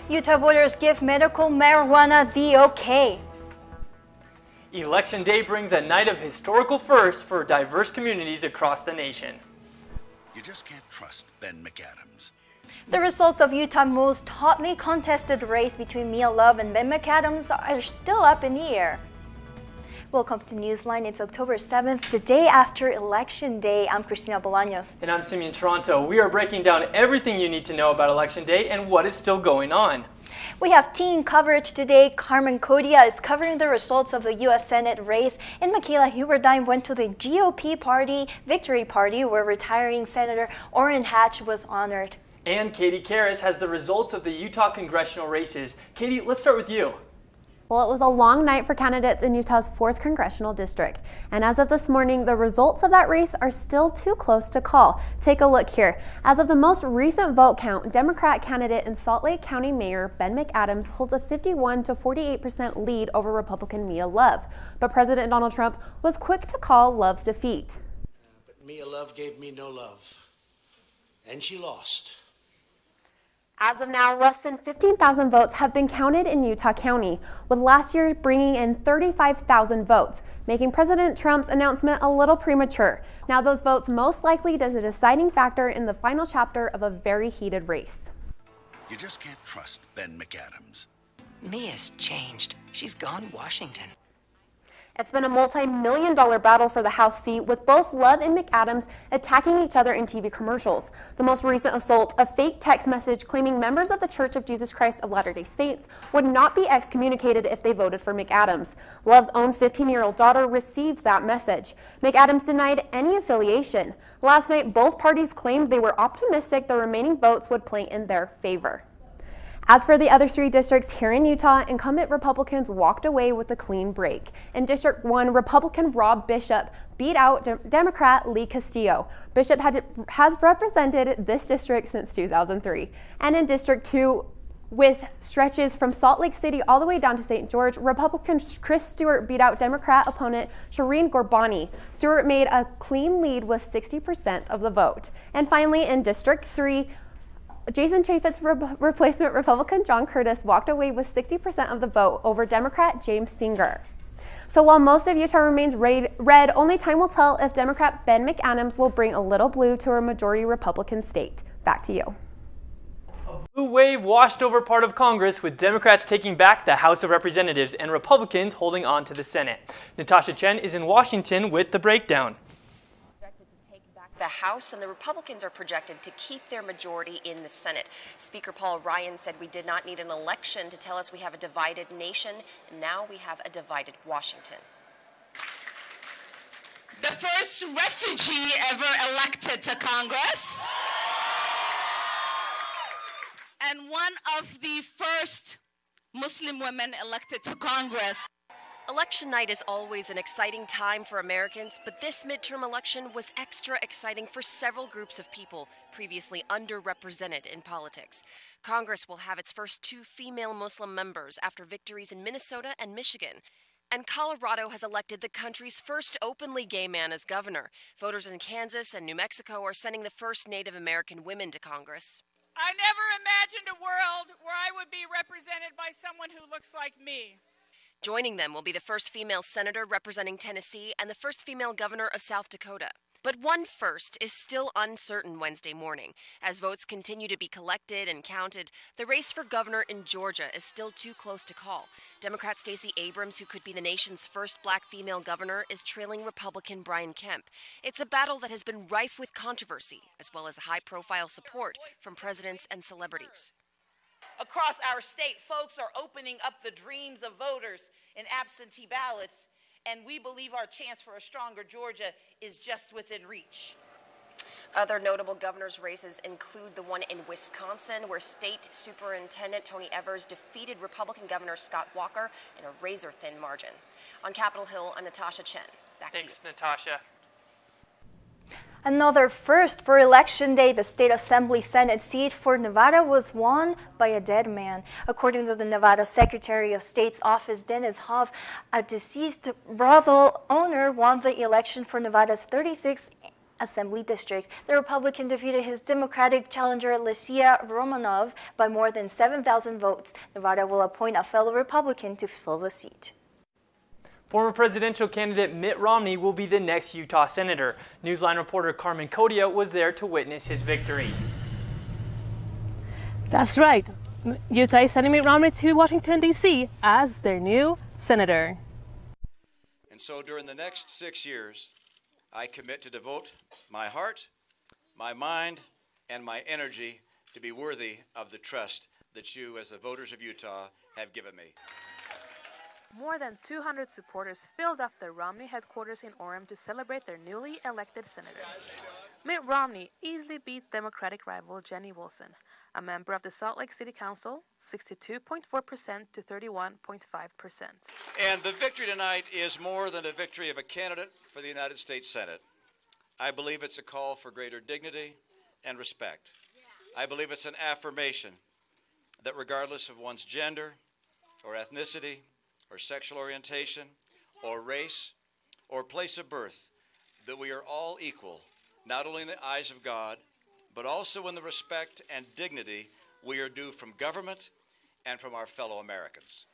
Utah voters give medical marijuana the okay. Election Day brings a night of historical firsts for diverse communities across the nation. You just can't trust Ben McAdams. The results of Utah's most hotly contested race between Mia Love and Ben McAdams are still up in the air. Welcome to Newsline. It's October 7th, the day after Election Day. I'm Cristina Bolaños. And I'm Simeon Toronto. We are breaking down everything you need to know about Election Day and what is still going on. We have teen coverage today. Carmen Codia is covering the results of the U.S. Senate race, and Michaela Huberdein went to the GOP party, Victory Party, where retiring Senator Orrin Hatch was honored. And Katie Karras has the results of the Utah congressional races. Katie, let's start with you. Well, it was a long night for candidates in Utah's 4th Congressional District. And as of this morning, the results of that race are still too close to call. Take a look here. As of the most recent vote count, Democrat candidate and Salt Lake County Mayor Ben McAdams holds a 51 to 48% lead over Republican Mia Love. But President Donald Trump was quick to call Love's defeat. But Mia Love gave me no love, and she lost. As of now, less than 15,000 votes have been counted in Utah County, with last year bringing in 35,000 votes, making President Trump's announcement a little premature. Now, those votes most likely is a deciding factor in the final chapter of a very heated race. You just can't trust Ben McAdams. Mia's changed. She's gone Washington. It's been a multi-million-dollar battle for the House seat, with both Love and McAdams attacking each other in TV commercials. The most recent assault, a fake text message claiming members of the Church of Jesus Christ of Latter-day Saints would not be excommunicated if they voted for McAdams. Love's own 15-year-old daughter received that message. McAdams denied any affiliation. Last night, both parties claimed they were optimistic the remaining votes would play in their favor. As for the other 3 districts here in Utah, incumbent Republicans walked away with a clean break. In District 1, Republican Rob Bishop beat out Democrat Lee Castillo. Bishop has represented this district since 2003. And in District 2, with stretches from Salt Lake City all the way down to St. George, Republican Chris Stewart beat out Democrat opponent Shireen Ghorbani. Stewart made a clean lead with 60% of the vote. And finally, in District 3, Jason Chaffetz's replacement Republican John Curtis walked away with 60% of the vote over Democrat James Singer. So while most of Utah remains red, only time will tell if Democrat Ben McAdams will bring a little blue to a majority Republican state. Back to you. A blue wave washed over part of Congress, with Democrats taking back the House of Representatives and Republicans holding on to the Senate. Natasha Chen is in Washington with the breakdown. The House, and the Republicans are projected to keep their majority in the Senate. Speaker Paul Ryan said we did not need an election to tell us we have a divided nation, and now we have a divided Washington. The first refugee ever elected to Congress, and one of the first Muslim women elected to Congress. Election night is always an exciting time for Americans, but this midterm election was extra exciting for several groups of people previously underrepresented in politics. Congress will have its first 2 female Muslim members after victories in Minnesota and Michigan. And Colorado has elected the country's first openly gay man as governor. Voters in Kansas and New Mexico are sending the first Native American women to Congress. I never imagined a world where I would be represented by someone who looks like me. Joining them will be the first female senator representing Tennessee and the first female governor of South Dakota. But one first is still uncertain Wednesday morning. As votes continue to be collected and counted, the race for governor in Georgia is still too close to call. Democrat Stacey Abrams, who could be the nation's first black female governor, is trailing Republican Brian Kemp. It's a battle that has been rife with controversy, as well as high-profile support from presidents and celebrities. Across our state, folks are opening up the dreams of voters in absentee ballots, and we believe our chance for a stronger Georgia is just within reach. Other notable governor's races include the one in Wisconsin, where State Superintendent Tony Evers defeated Republican Governor Scott Walker in a razor-thin margin. On Capitol Hill, I'm Natasha Chen. Back to you. Thanks, Natasha. Another first for Election Day, the State Assembly Senate seat for Nevada was won by a dead man. According to the Nevada Secretary of State's office, Dennis Hoff, a deceased brothel owner won the election for Nevada's 36th Assembly District. The Republican defeated his Democratic challenger Alicia Romanov by more than 7,000 votes. Nevada will appoint a fellow Republican to fill the seat. Former presidential candidate Mitt Romney will be the next Utah senator. Newsline reporter Carmen Codia was there to witness his victory. That's right. Utah is sending Mitt Romney to Washington, D.C. as their new senator. And so during the next 6 years, I commit to devote my heart, my mind, and my energy to be worthy of the trust that you, as the voters of Utah, have given me. More than 200 supporters filled up the Romney headquarters in Orem to celebrate their newly elected senator. Mitt Romney easily beat Democratic rival Jenny Wilson, a member of the Salt Lake City Council, 62.4% to 31.5%. And the victory tonight is more than a victory of a candidate for the United States Senate. I believe it's a call for greater dignity and respect. I believe it's an affirmation that regardless of one's gender or ethnicity or sexual orientation or race or place of birth, that we are all equal, not only in the eyes of God, but also in the respect and dignity we are due from government and from our fellow Americans.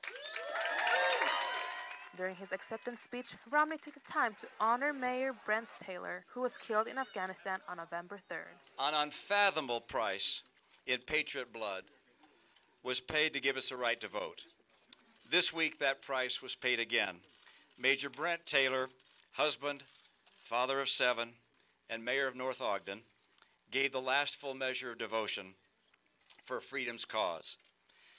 During his acceptance speech, Romney took the time to honor Mayor Brent Taylor, who was killed in Afghanistan on November 3rd. An unfathomable price in patriot blood was paid to give us a right to vote. This week, that price was paid again. Major Brent Taylor, husband, father of 7, and mayor of North Ogden, gave the last full measure of devotion for freedom's cause.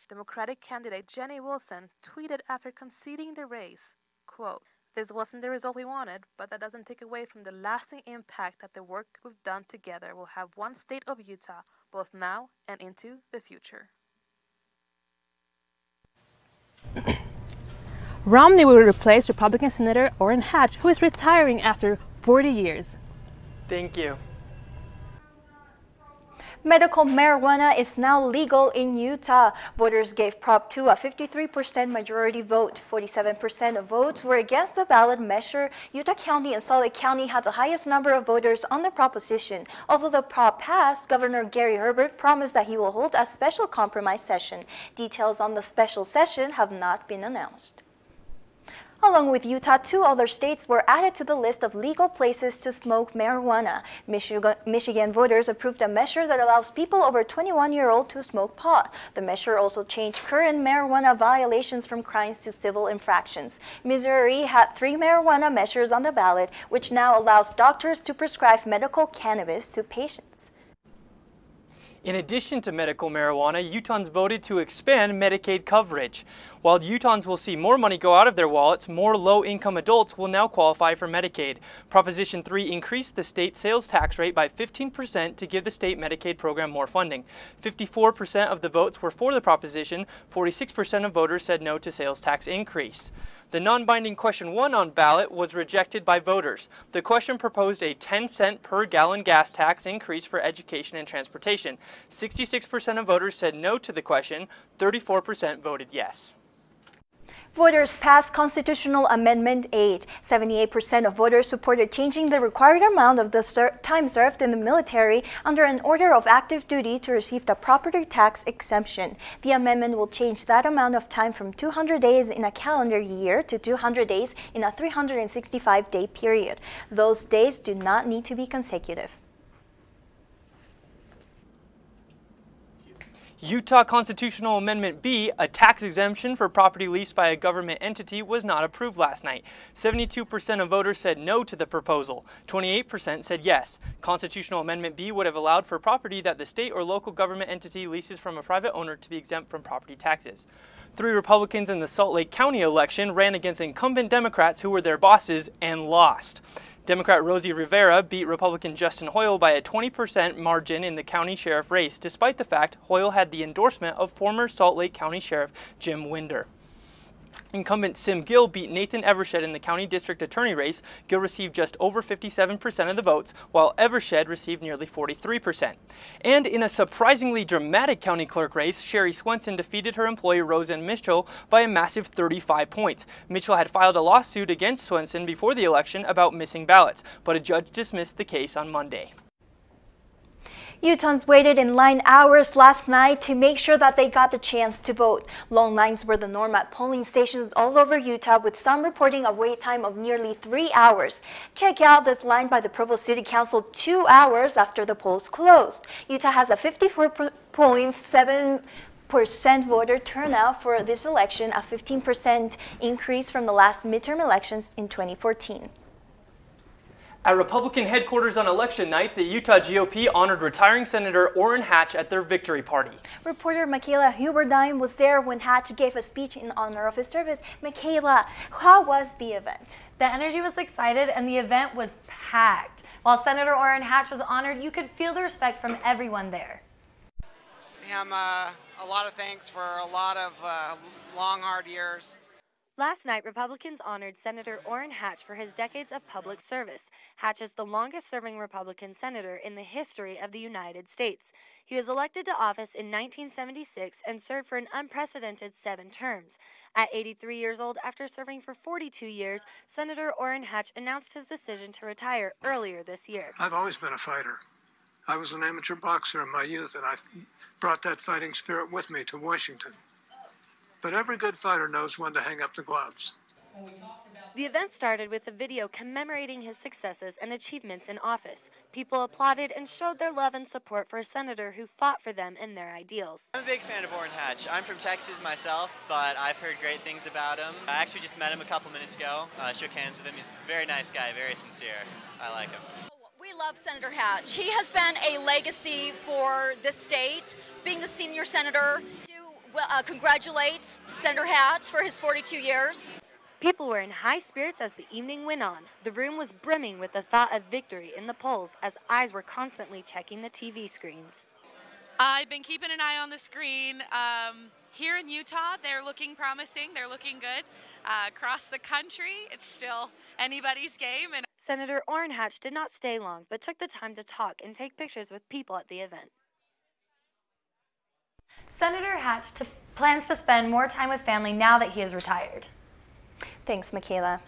Democratic candidate Jenny Wilson tweeted after conceding the race, quote, "This wasn't the result we wanted, but that doesn't take away from the lasting impact that the work we've done together will have one state of Utah, both now and into the future." Romney will replace Republican Senator Orrin Hatch, who is retiring after 40 years. Thank you. Medical marijuana is now legal in Utah. Voters gave Prop 2 a 53% majority vote. 47% of votes were against the ballot measure. Utah County and Salt Lake County had the highest number of voters on the proposition. Although the prop passed, Governor Gary Herbert promised that he will hold a special compromise session. Details on the special session have not been announced. Along with Utah, 2 other states were added to the list of legal places to smoke marijuana. Michigan voters approved a measure that allows people over 21-year-old to smoke pot. The measure also changed current marijuana violations from crimes to civil infractions. Missouri had 3 marijuana measures on the ballot, which now allows doctors to prescribe medical cannabis to patients. In addition to medical marijuana, Utahns voted to expand Medicaid coverage. While Utahns will see more money go out of their wallets, more low-income adults will now qualify for Medicaid. Proposition 3 increased the state sales tax rate by 15% to give the state Medicaid program more funding. 54% of the votes were for the proposition. 46% of voters said no to sales tax increase. The non-binding question 1 on ballot was rejected by voters. The question proposed a 10-cent per gallon gas tax increase for education and transportation. 66% of voters said no to the question. 34% voted yes. Voters passed Constitutional Amendment 8. 78% of voters supported changing the required amount of the time served in the military under an order of active duty to receive the property tax exemption. The amendment will change that amount of time from 200 days in a calendar year to 200 days in a 365-day period. Those days do not need to be consecutive. Utah Constitutional Amendment B, a tax exemption for property leased by a government entity, was not approved last night. 72% of voters said no to the proposal. 28% said yes. Constitutional Amendment B would have allowed for property that the state or local government entity leases from a private owner to be exempt from property taxes. 3 Republicans in the Salt Lake County election ran against incumbent Democrats who were their bosses and lost. Democrat Rosie Rivera beat Republican Justin Hoyle by a 20% margin in the county sheriff race, despite the fact Hoyle had the endorsement of former Salt Lake County Sheriff Jim Winder. Incumbent Sim Gill beat Nathan Evershed in the county district attorney race. Gill received just over 57% of the votes, while Evershed received nearly 43%. And in a surprisingly dramatic county clerk race, Sherry Swenson defeated her employee Roseanne Mitchell by a massive 35 points. Mitchell had filed a lawsuit against Swenson before the election about missing ballots, but a judge dismissed the case on Monday. Utahns waited in line hours last night to make sure that they got the chance to vote. Long lines were the norm at polling stations all over Utah, with some reporting a wait time of nearly 3 hours. Check out this line by the Provo City Council 2 hours after the polls closed. Utah has a 54.7% voter turnout for this election, a 15% increase from the last midterm elections in 2014. At Republican headquarters on election night, the Utah GOP honored retiring Senator Orrin Hatch at their victory party. Reporter Michaela Huberdine was there when Hatch gave a speech in honor of his service. Michaela, how was the event? The energy was excited and the event was packed. While Senator Orrin Hatch was honored, you could feel the respect from everyone there. Him a lot of thanks for a lot of long, hard years. Last night, Republicans honored Senator Orrin Hatch for his decades of public service. Hatch is the longest-serving Republican senator in the history of the United States. He was elected to office in 1976 and served for an unprecedented 7 terms. At 83 years old, after serving for 42 years, Senator Orrin Hatch announced his decision to retire earlier this year. I've always been a fighter. I was an amateur boxer in my youth, and I brought that fighting spirit with me to Washington. But every good fighter knows when to hang up the gloves. The event started with a video commemorating his successes and achievements in office. People applauded and showed their love and support for a senator who fought for them and their ideals. I'm a big fan of Orrin Hatch. I'm from Texas myself, but I've heard great things about him. I actually just met him a couple minutes ago, shook hands with him. He's a very nice guy, very sincere. I like him. We love Senator Hatch. He has been a legacy for this state, being the senior senator. Congratulate Senator Hatch for his 42 years. People were in high spirits as the evening went on. The room was brimming with the thought of victory in the polls as eyes were constantly checking the TV screens. I've been keeping an eye on the screen. Here in Utah, they're looking promising. They're looking good. Across the country, it's still anybody's game. And Senator Orrin Hatch did not stay long, but took the time to talk and take pictures with people at the event. Senator Hatch plans to spend more time with family now that he is retired. Thanks, Michaela.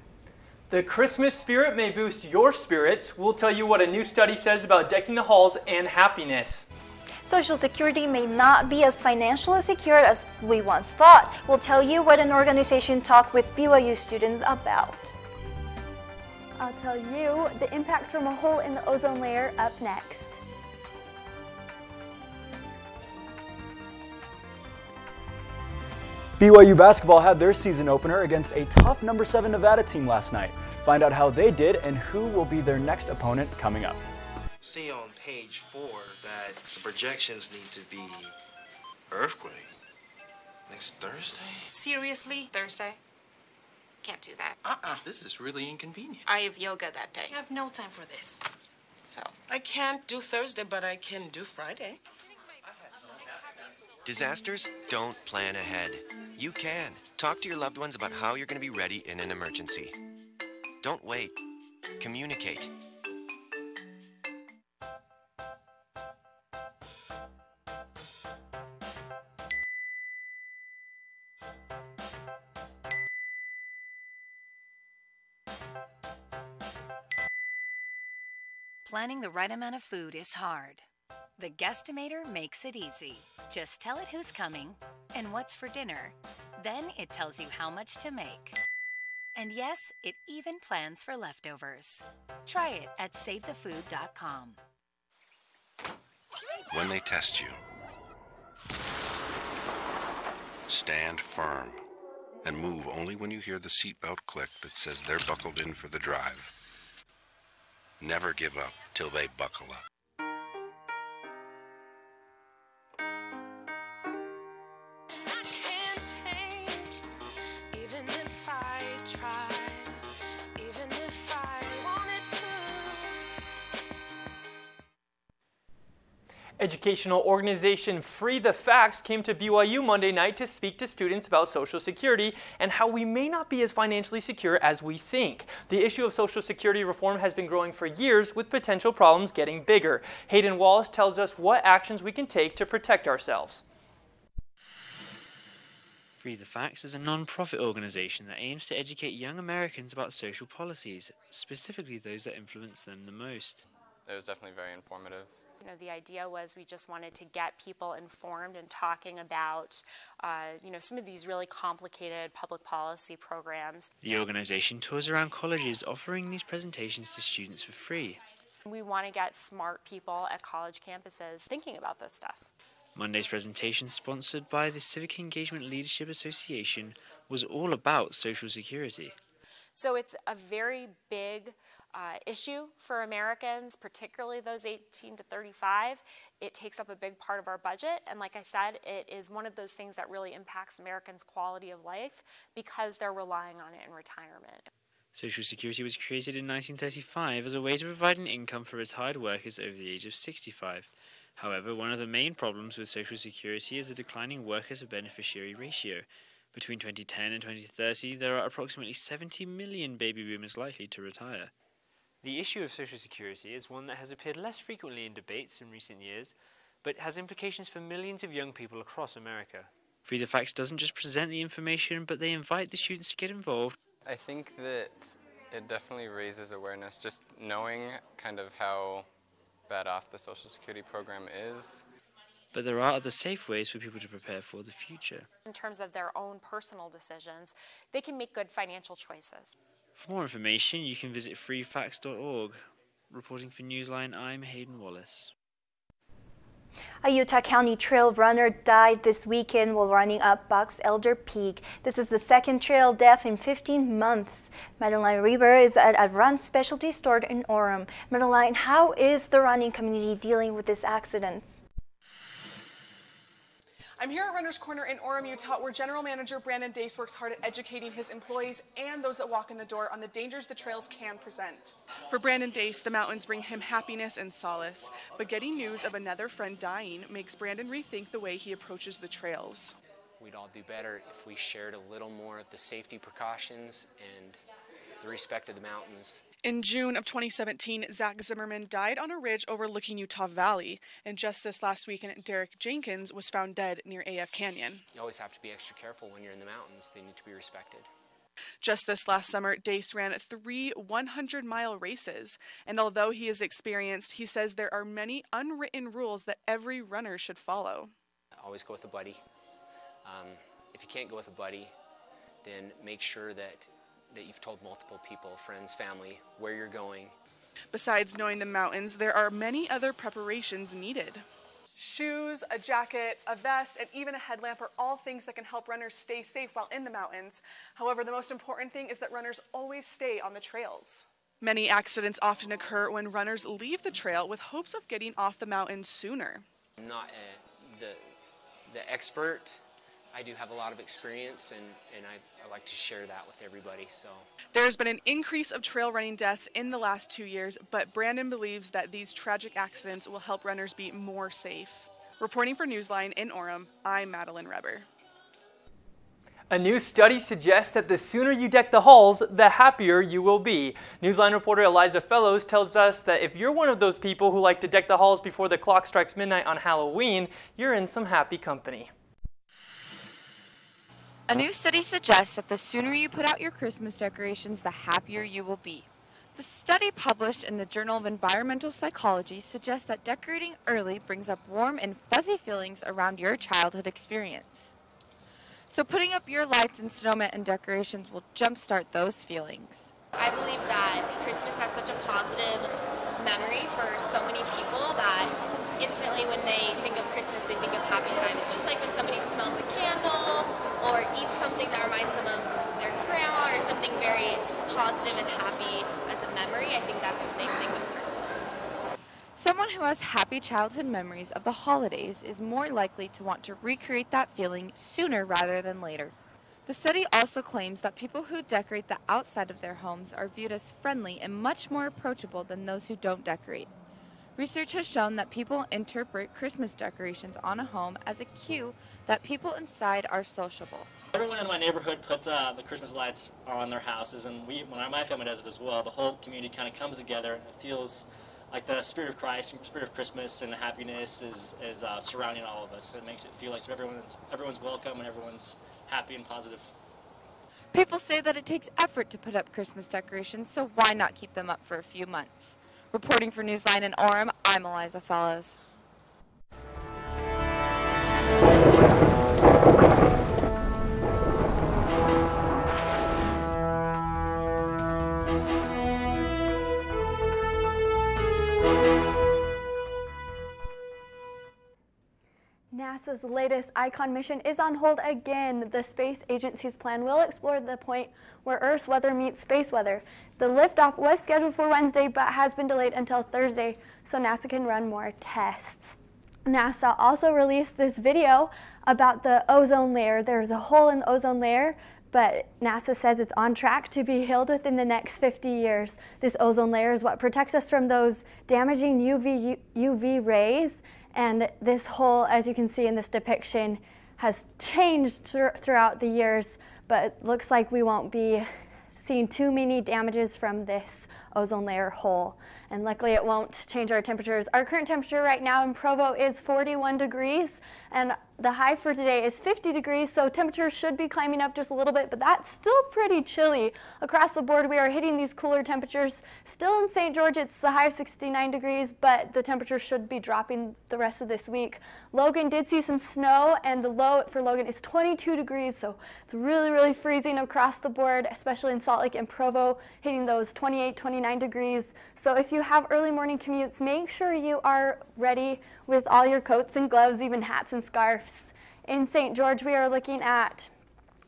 The Christmas spirit may boost your spirits. We'll tell you what a new study says about decking the halls and happiness. Social Security may not be as financially secure as we once thought. We'll tell you what an organization talked with BYU students about. I'll tell you the impact from a hole in the ozone layer up next. BYU basketball had their season opener against a tough number 7 Nevada team last night. Find out how they did and who will be their next opponent coming up. See on page 4 that the projections need to be earthquake. Next Thursday? Seriously? Thursday? Can't do that. This is really inconvenient. I have yoga that day. I have no time for this. So. I can't do Thursday, but I can do Friday. Disasters don't plan ahead. You can. Talk to your loved ones about how you're going to be ready in an emergency. Don't wait. Communicate. Planning the right amount of food is hard. The Guestimator makes it easy. Just tell it who's coming and what's for dinner. Then it tells you how much to make. And yes, it even plans for leftovers. Try it at SaveTheFood.com. When they test you, stand firm and move only when you hear the seatbelt click that says they're buckled in for the drive. Never give up till they buckle up. Educational organization Free the Facts came to BYU Monday night to speak to students about Social Security and how we may not be as financially secure as we think. The issue of Social Security reform has been growing for years, with potential problems getting bigger. Hayden Wallace tells us what actions we can take to protect ourselves. Free the Facts is a non-profit organization that aims to educate young Americans about social policies, specifically those that influence them the most. It was definitely very informative. You know, the idea was we just wanted to get people informed and talking about, some of these really complicated public policy programs. The organization tours around colleges offering these presentations to students for free. We want to get smart people at college campuses thinking about this stuff. Monday's presentation, sponsored by the Civic Engagement Leadership Association, was all about Social Security. So it's a very big issue for Americans, particularly those 18 to 35. It takes up a big part of our budget, and like I said, it is one of those things that really impacts Americans' quality of life because they're relying on it in retirement. Social Security was created in 1935 as a way to provide an income for retired workers over the age of 65. However, one of the main problems with Social Security is the declining worker-to-beneficiary ratio. Between 2010 and 2030, there are approximately 70 million baby boomers likely to retire. The issue of Social Security is one that has appeared less frequently in debates in recent years, but has implications for millions of young people across America. Free the Facts doesn't just present the information, but they invite the students to get involved. I think that it definitely raises awareness, just knowing kind of how bad off the Social Security program is. But there are other safe ways for people to prepare for the future. In terms of their own personal decisions, they can make good financial choices. For more information, you can visit freefacts.org. Reporting for Newsline, I'm Hayden Wallace. A Utah County trail runner died this weekend while running up Box Elder Peak. This is the second trail death in 15 months. Madeline Reber is at a run specialty store in Orem. Madeline, how is the running community dealing with this accident? I'm here at Runner's Corner in Orem, Utah, where General Manager Brandon Dace works hard at educating his employees and those that walk in the door on the dangers the trails can present. For Brandon Dace, the mountains bring him happiness and solace, but getting news of another friend dying makes Brandon rethink the way he approaches the trails. We'd all do better if we shared a little more of the safety precautions and the respect of the mountains. In June of 2017, Zach Zimmerman died on a ridge overlooking Utah Valley, and just this last weekend, Derek Jenkins was found dead near AF Canyon. You always have to be extra careful when you're in the mountains. They need to be respected. Just this last summer, Dace ran 3 100-mile races, and although he is experienced, he says there are many unwritten rules that every runner should follow. Always go with a buddy. If you can't go with a buddy, then make sure that you've told multiple people, friends, family, where you're going. Besides knowing the mountains, there are many other preparations needed. Shoes, a jacket, a vest, and even a headlamp are all things that can help runners stay safe while in the mountains. However, the most important thing is that runners always stay on the trails. Many accidents often occur when runners leave the trail with hopes of getting off the mountain sooner. I'm not the expert. I do have a lot of experience, and I like to share that with everybody. So there's been an increase of trail running deaths in the last 2 years, but Brandon believes that these tragic accidents will help runners be more safe. Reporting for Newsline in Orem, I'm Madeline Reber. A new study suggests that the sooner you deck the halls, the happier you will be. Newsline reporter Eliza Fellows tells us that if you're one of those people who like to deck the halls before the clock strikes midnight on Halloween, you're in some happy company. A new study suggests that the sooner you put out your Christmas decorations, the happier you will be. The study published in the Journal of Environmental Psychology suggests that decorating early brings up warm and fuzzy feelings around your childhood experience. So putting up your lights and snowmen and decorations will jumpstart those feelings. I believe that Christmas has such a positive memory for so many people that instantly when they think of Christmas, they think of happy times. Just like when somebody smells a candle or eats something that reminds them of their grandma or something very positive and happy as a memory, I think that's the same thing with Christmas. Someone who has happy childhood memories of the holidays is more likely to want to recreate that feeling sooner rather than later. The study also claims that people who decorate the outside of their homes are viewed as friendly and much more approachable than those who don't decorate. Research has shown that people interpret Christmas decorations on a home as a cue that people inside are sociable. Everyone in my neighborhood puts the Christmas lights on their houses, and my family does it as well. The whole community kind of comes together, and it feels like the spirit of Christ, the spirit of Christmas, and the happiness is surrounding all of us. It makes it feel like everyone's welcome and everyone's happy and positive. People say that it takes effort to put up Christmas decorations, so why not keep them up for a few months? Reporting for Newsline in Orem, I'm Eliza Fellows. NASA's latest ICON mission is on hold again. The space agency's plan will explore the point where Earth's weather meets space weather. The liftoff was scheduled for Wednesday but has been delayed until Thursday so NASA can run more tests. NASA also released this video about the ozone layer. There's a hole in the ozone layer, but NASA says it's on track to be healed within the next 50 years. This ozone layer is what protects us from those damaging UV rays. And this hole, as you can see in this depiction, has changed throughout the years, but it looks like we won't be seeing too many damages from this ozone layer hole. And luckily it won't change our temperatures. Our current temperature right now in Provo is 41 degrees, and the high for today is 50 degrees, so temperatures should be climbing up just a little bit, but that's still pretty chilly. Across the board, we are hitting these cooler temperatures. Still in St. George, it's the high of 69 degrees, but the temperature should be dropping the rest of this week. Logan did see some snow, and the low for Logan is 22 degrees, so it's really, really freezing across the board, especially in Salt Lake and Provo, hitting those 28, 29 degrees. So if you have early morning commutes, make sure you are ready with all your coats and gloves, even hats and scarves. In St. George, we are looking at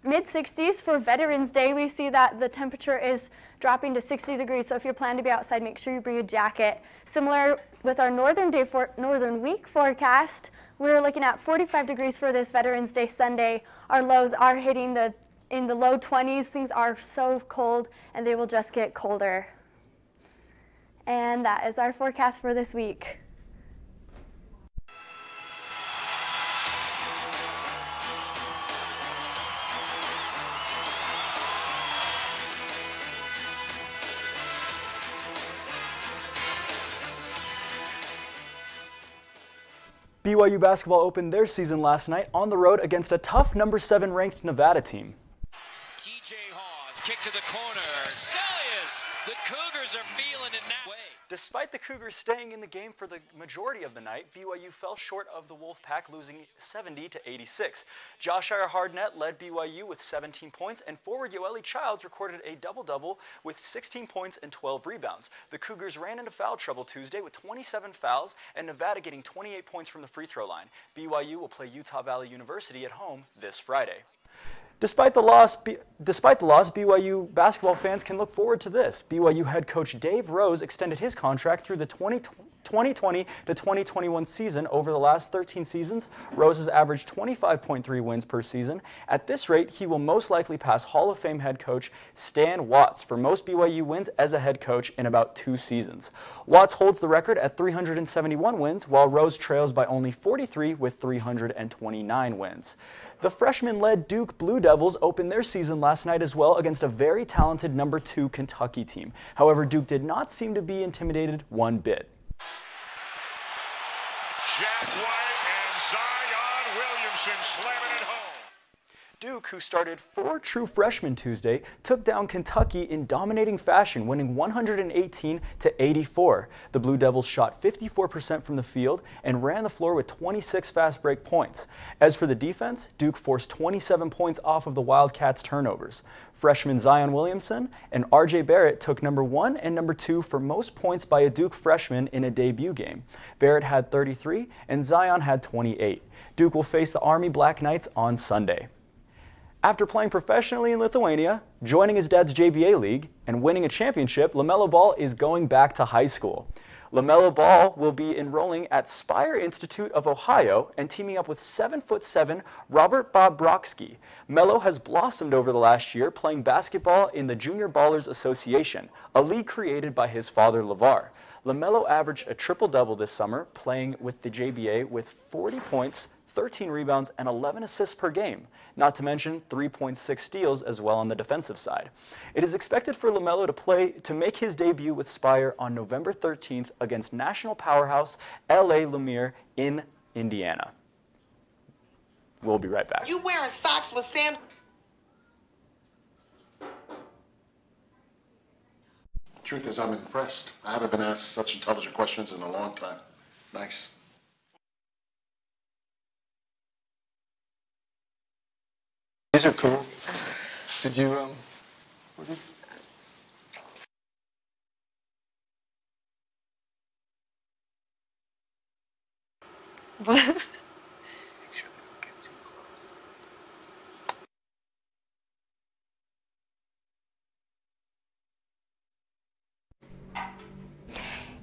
mid-60s. For Veterans Day, we see that the temperature is dropping to 60 degrees, so if you're planning to be outside, make sure you bring a jacket. Similar with our Northern Week forecast, we're looking at 45 degrees for this Veterans Day Sunday. Our lows are hitting in the low 20s. Things are so cold, and they will just get colder. And that is our forecast for this week. BYU basketball opened their season last night on the road against a tough number 7 ranked Nevada team. TJ Hawes, kick to the corner. Celius, the Cougars are feeling it now. Despite the Cougars staying in the game for the majority of the night, BYU fell short of the Wolfpack, losing 70-86. Josh Hardnett led BYU with 17 points, and forward Yoeli Childs recorded a double-double with 16 points and 12 rebounds. The Cougars ran into foul trouble Tuesday with 27 fouls, and Nevada getting 28 points from the free throw line. BYU will play Utah Valley University at home this Friday. Despite the loss, BYU basketball fans can look forward to this. BYU head coach Dave Rose extended his contract through the 2020 to 2021 season. Over the last 13 seasons, Rose has averaged 25.3 wins per season. At this rate, he will most likely pass Hall of Fame head coach Stan Watts for most BYU wins as a head coach in about 2 seasons. Watts holds the record at 371 wins, while Rose trails by only 43 with 329 wins. The freshman-led Duke Blue Devils opened their season last night as well against a very talented number 2 Kentucky team. However, Duke did not seem to be intimidated one bit. Jack White and Zion Williamson slamming it home. Duke, who started 4 true freshmen Tuesday, took down Kentucky in dominating fashion, winning 118-84. The Blue Devils shot 54% from the field and ran the floor with 26 fast break points. As for the defense, Duke forced 27 points off of the Wildcats' turnovers. Freshmen Zion Williamson and R.J. Barrett took number 1 and number 2 for most points by a Duke freshman in a debut game. Barrett had 33 and Zion had 28. Duke will face the Army Black Knights on Sunday. After playing professionally in Lithuania, joining his dad's JBA league, and winning a championship, LaMelo Ball is going back to high school. LaMelo Ball will be enrolling at Spire Institute of Ohio and teaming up with 7'7" Robert Bobrovsky. Melo has blossomed over the last year, playing basketball in the Junior Ballers Association, a league created by his father LeVar. LaMelo averaged a triple-double this summer, playing with the JBA with 40 points, 13 rebounds, and 11 assists per game, not to mention 3.6 steals as well on the defensive side. It is expected for LaMelo to make his debut with Spire on November 13th against national powerhouse LA Lumiere in Indiana. We'll be right back. You wearing socks with sand? Truth is, I'm impressed. I haven't been asked such intelligent questions in a long time. Nice. These are cool. Did you, What?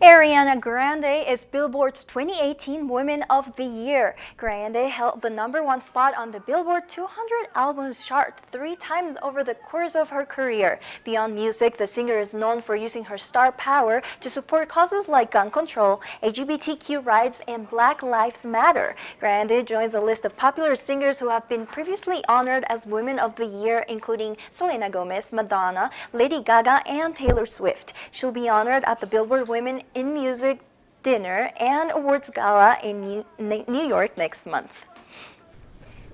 Ariana Grande is Billboard's 2018 Women of the Year. Grande held the #1 spot on the Billboard 200 Albums chart 3 times over the course of her career. Beyond music, the singer is known for using her star power to support causes like gun control, LGBTQ rights, and Black Lives Matter. Grande joins a list of popular singers who have been previously honored as Women of the Year, including Selena Gomez, Madonna, Lady Gaga, and Taylor Swift. She'll be honored at the Billboard Women in Music dinner and awards gala in New York next month.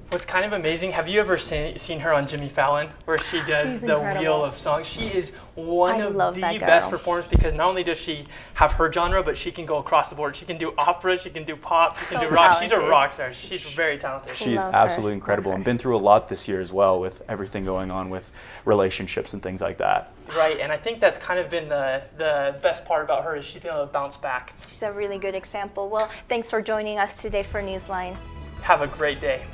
What's kind of amazing, have you ever seen her on Jimmy Fallon, where she does the Wheel of Songs? She is one of the best performers, because not only does she have her genre, but she can go across the board. She can do opera, she can do pop, she can do rock. She's a rock star. She's very talented. She's absolutely incredible and been through a lot this year as well, with everything going on with relationships and things like that. Right, and I think that's kind of been the best part about her, is she's been able to bounce back. She's a really good example. Well, thanks for joining us today for Newsline. Have a great day.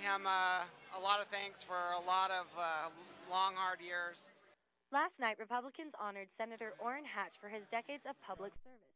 him a lot of thanks for a lot of long, hard years. Last night, Republicans honored Senator Orrin Hatch for his decades of public service.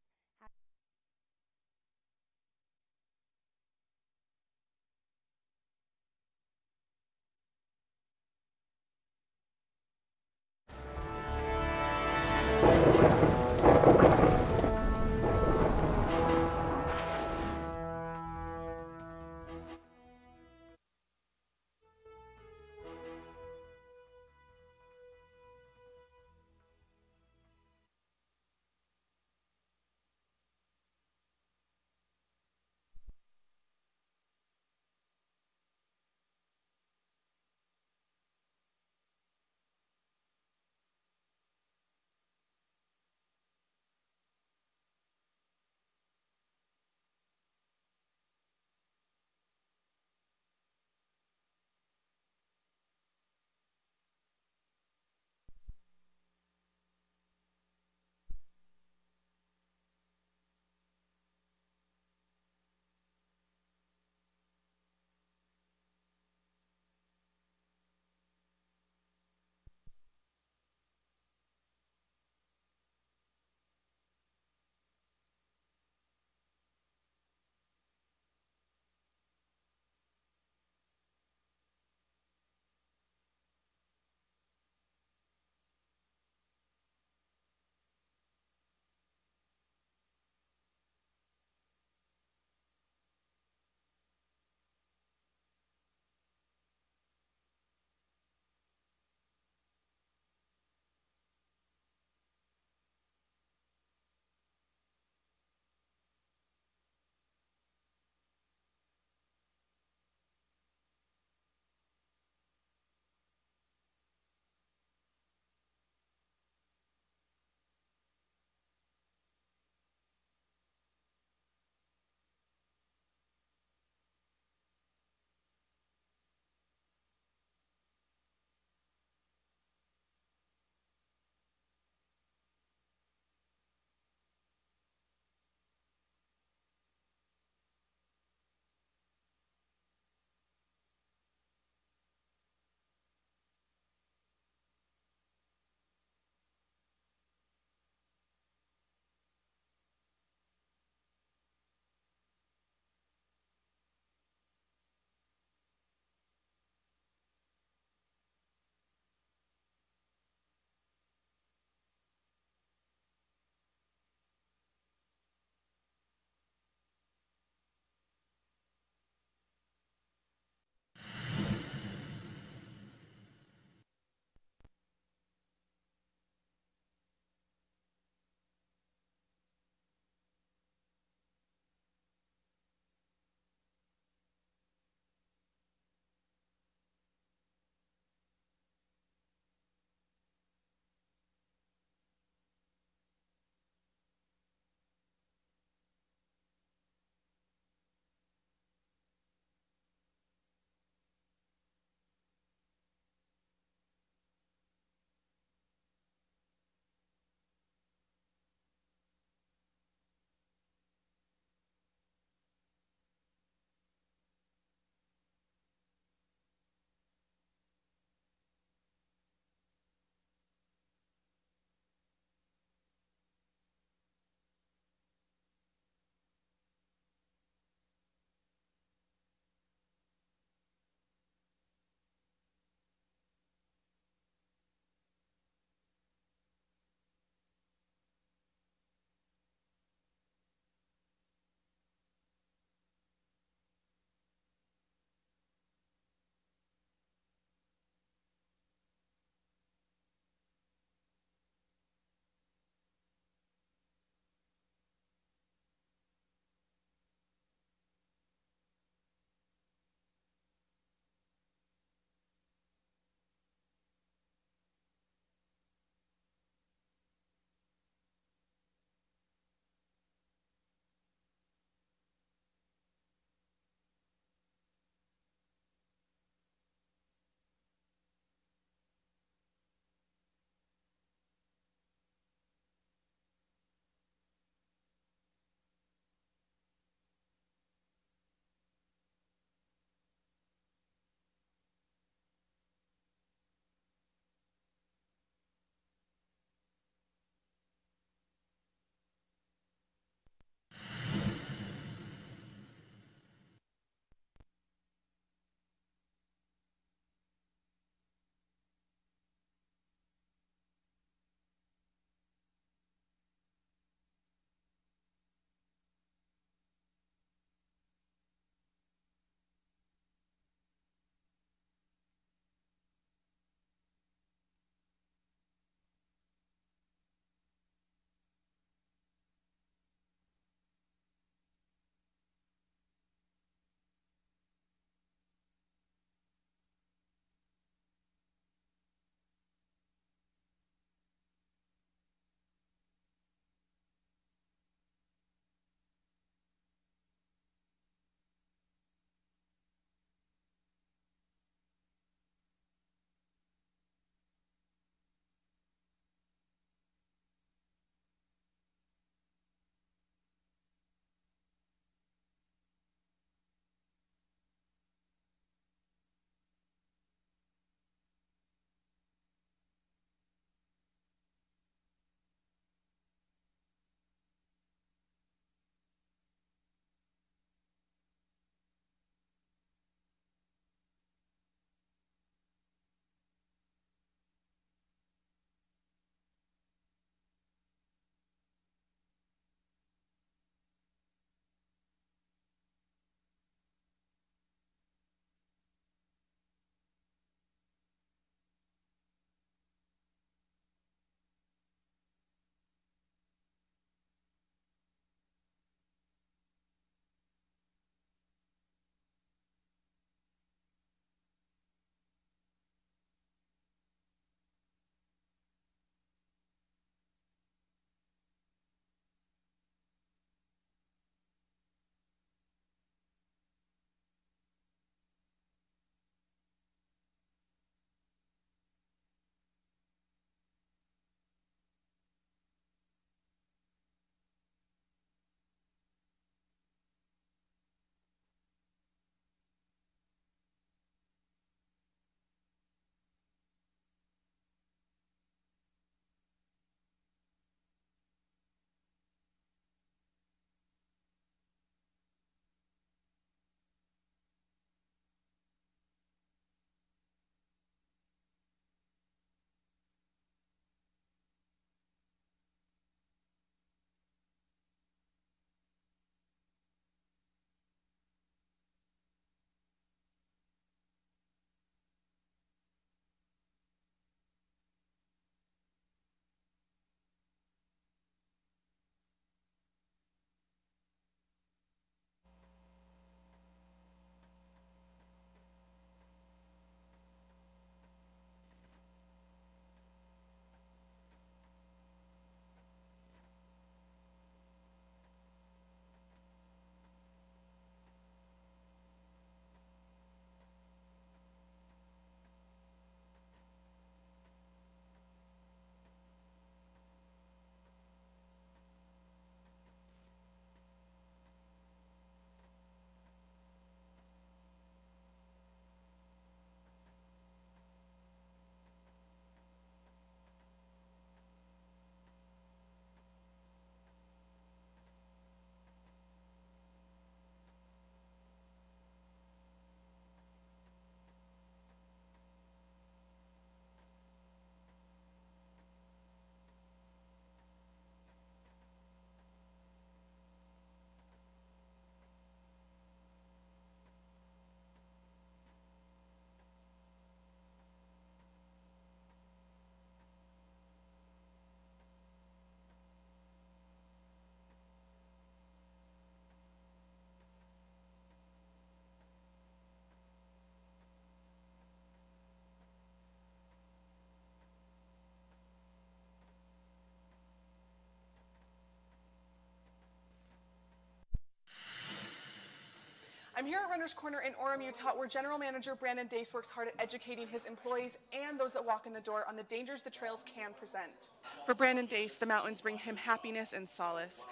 I'm here at Runner's Corner in Orem, Utah, where General Manager Brandon Dace works hard at educating his employees and those that walk in the door on the dangers the trails can present. For Brandon Dace, the mountains bring him happiness and solace.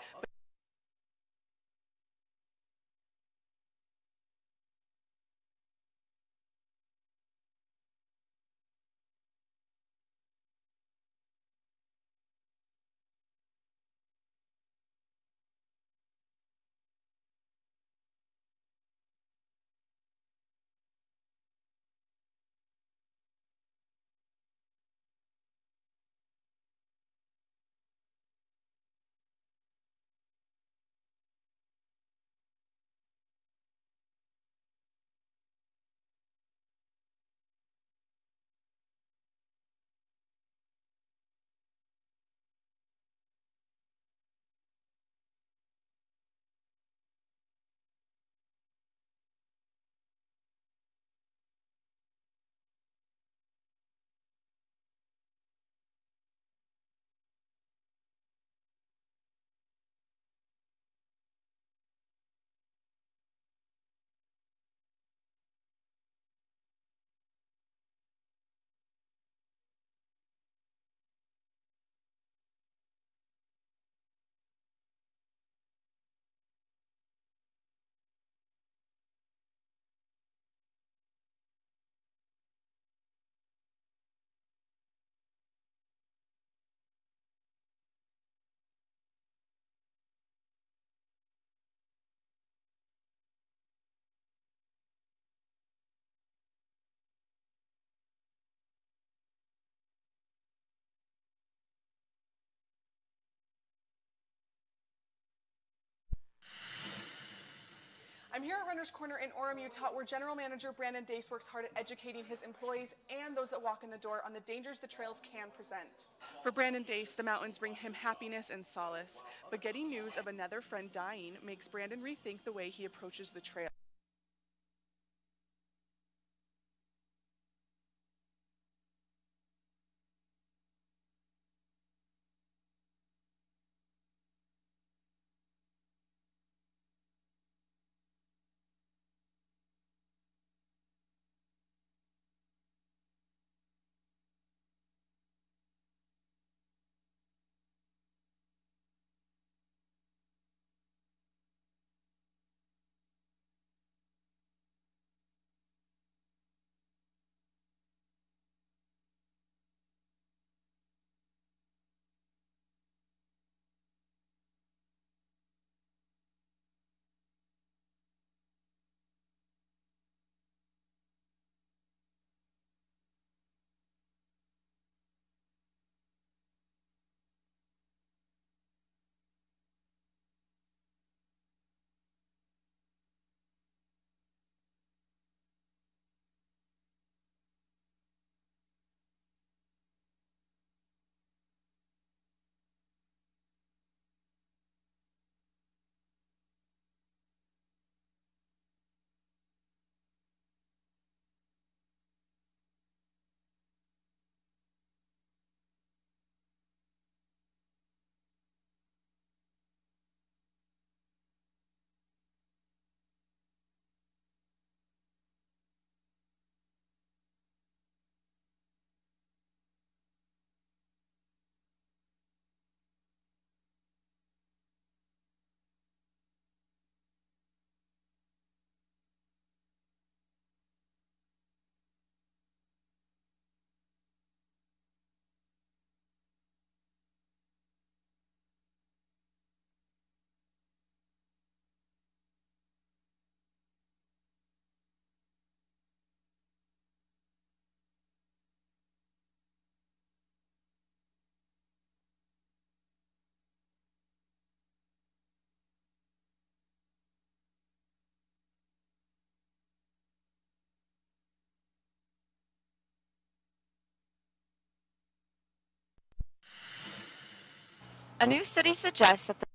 I'm here at Runner's Corner in Orem, Utah, where General Manager Brandon Dace works hard at educating his employees and those that walk in the door on the dangers the trails can present. For Brandon Dace, the mountains bring him happiness and solace, but getting news of another friend dying makes Brandon rethink the way he approaches the trail. A new study suggests that the